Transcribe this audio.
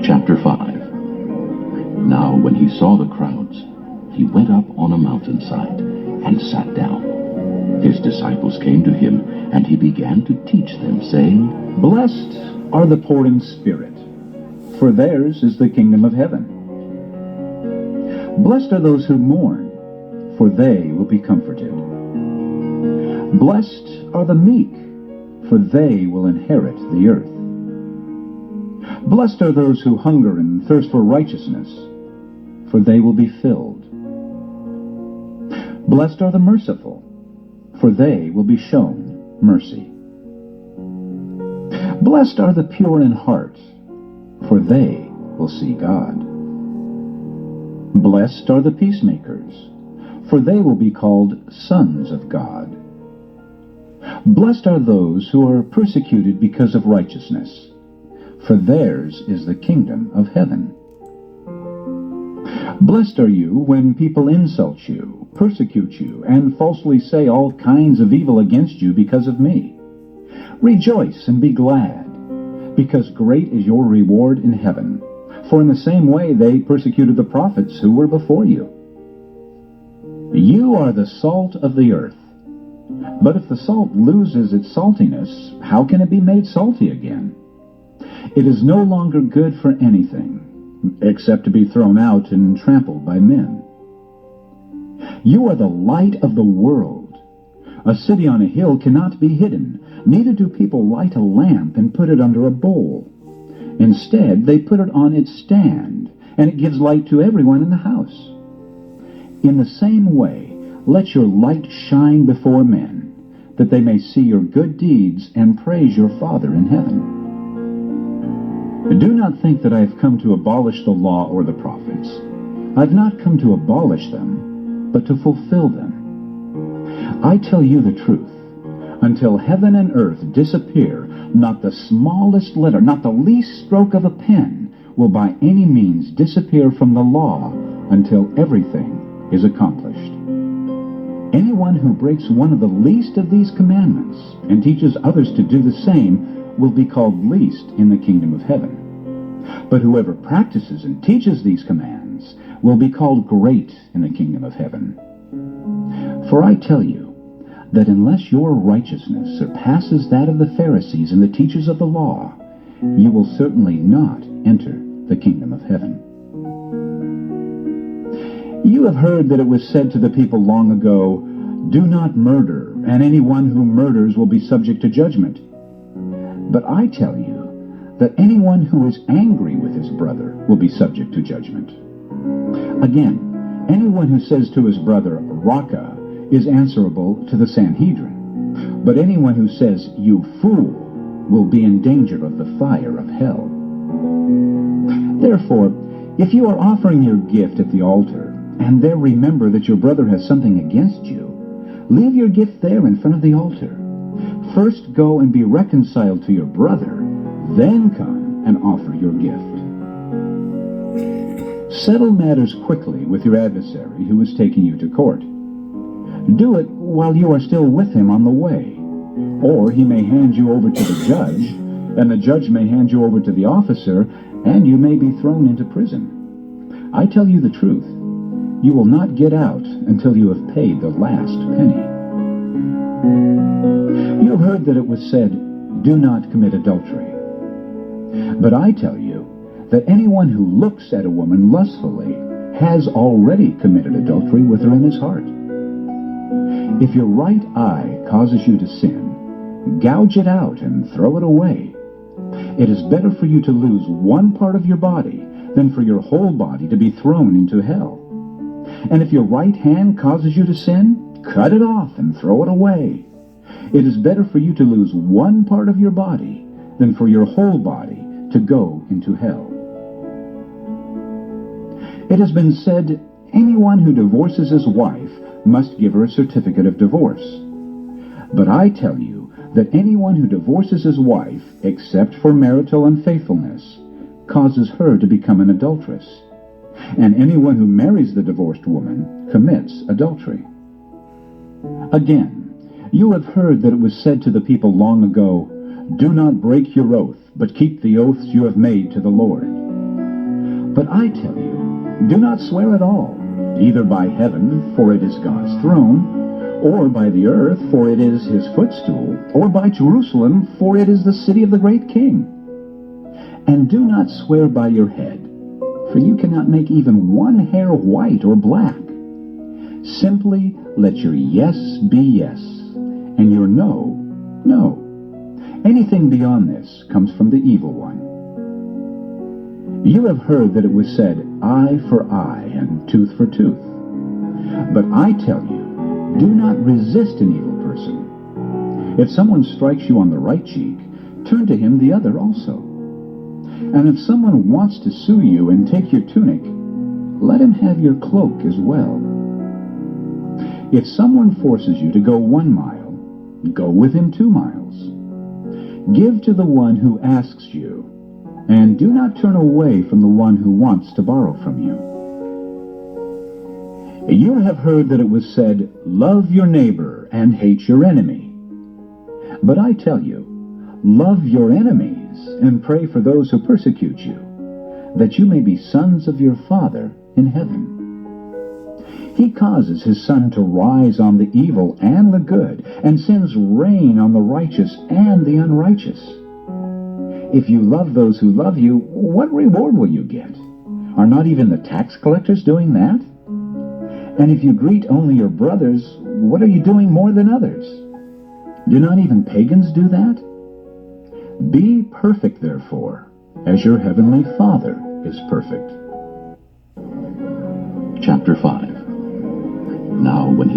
Chapter 5. Now when he saw the crowds, he went up on a mountainside and sat down. His disciples came to him, and he began to teach them, saying, Blessed are the poor in spirit, for theirs is the kingdom of heaven. Blessed are those who mourn, for they will be comforted. Blessed are the meek, for they will inherit the earth. Blessed are those who hunger and thirst for righteousness, for they will be filled. Blessed are the merciful, for they will be shown mercy. Blessed are the pure in heart, for they will see God. Blessed are the peacemakers, for they will be called sons of God. Blessed are those who are persecuted because of righteousness, for theirs is the kingdom of heaven. Blessed are you when people insult you, persecute you, and falsely say all kinds of evil against you because of me. Rejoice and be glad, because great is your reward in heaven. For in the same way they persecuted the prophets who were before you. You are the salt of the earth. But if the salt loses its saltiness, how can it be made salty again? It is no longer good for anything, except to be thrown out and trampled by men. You are the light of the world. A city on a hill cannot be hidden, neither do people light a lamp and put it under a bowl. Instead, they put it on its stand, and it gives light to everyone in the house. In the same way, let your light shine before men, that they may see your good deeds and praise your Father in heaven. Do not think that I have come to abolish the law or the prophets. I have not come to abolish them, but to fulfill them. I tell you the truth. Until heaven and earth disappear, not the smallest letter, not the least stroke of a pen, will by any means disappear from the law until everything is accomplished. Anyone who breaks one of the least of these commandments and teaches others to do the same will be called least in the kingdom of heaven. But whoever practices and teaches these commands will be called great in the kingdom of heaven. For I tell you that unless your righteousness surpasses that of the Pharisees and the teachers of the law, you will certainly not enter the kingdom of heaven. You have heard that it was said to the people long ago, "Do not murder, and anyone who murders will be subject to judgment." But I tell you that anyone who is angry with his brother will be subject to judgment. Again, anyone who says to his brother, "Raca," is answerable to the Sanhedrin. But anyone who says, "You fool," will be in danger of the fire of hell. Therefore, if you are offering your gift at the altar, and there remember that your brother has something against you, leave your gift there in front of the altar. First go and be reconciled to your brother, then come and offer your gift. Settle matters quickly with your adversary who is taking you to court. Do it while you are still with him on the way, or he may hand you over to the judge, and the judge may hand you over to the officer, and you may be thrown into prison. I tell you the truth. You will not get out until you have paid the last penny. You have heard that it was said, "Do not commit adultery." But I tell you that anyone who looks at a woman lustfully has already committed adultery with her in his heart. If your right eye causes you to sin, gouge it out and throw it away. It is better for you to lose one part of your body than for your whole body to be thrown into hell. And if your right hand causes you to sin, cut it off and throw it away. It is better for you to lose one part of your body than for your whole body to go into hell. It has been said, anyone who divorces his wife must give her a certificate of divorce. But I tell you that anyone who divorces his wife, except for marital unfaithfulness, causes her to become an adulteress. And anyone who marries the divorced woman commits adultery. Again, you have heard that it was said to the people long ago, "Do not break your oath, but keep the oaths you have made to the Lord." But I tell you, do not swear at all, either by heaven, for it is God's throne, or by the earth, for it is his footstool, or by Jerusalem, for it is the city of the great king. And do not swear by your head, for you cannot make even one hair white or black. Simply let your yes be yes, and your no, no. Anything beyond this comes from the evil one. You have heard that it was said, eye for eye and tooth for tooth. But I tell you, do not resist an evil person. If someone strikes you on the right cheek, turn to him the other also. And if someone wants to sue you and take your tunic, let him have your cloak as well. If someone forces you to go 1 mile, go with him 2 miles. Give to the one who asks you, and do not turn away from the one who wants to borrow from you. You have heard that it was said, love your neighbor and hate your enemy. But I tell you, love your enemies and pray for those who persecute you, that you may be sons of your Father in heaven. He causes his sun to rise on the evil and the good, and sends rain on the righteous and the unrighteous. If you love those who love you, what reward will you get? Are not even the tax collectors doing that? And if you greet only your brothers, what are you doing more than others? Do not even pagans do that? Be perfect, therefore, as your heavenly Father is perfect. Chapter 5. Now when he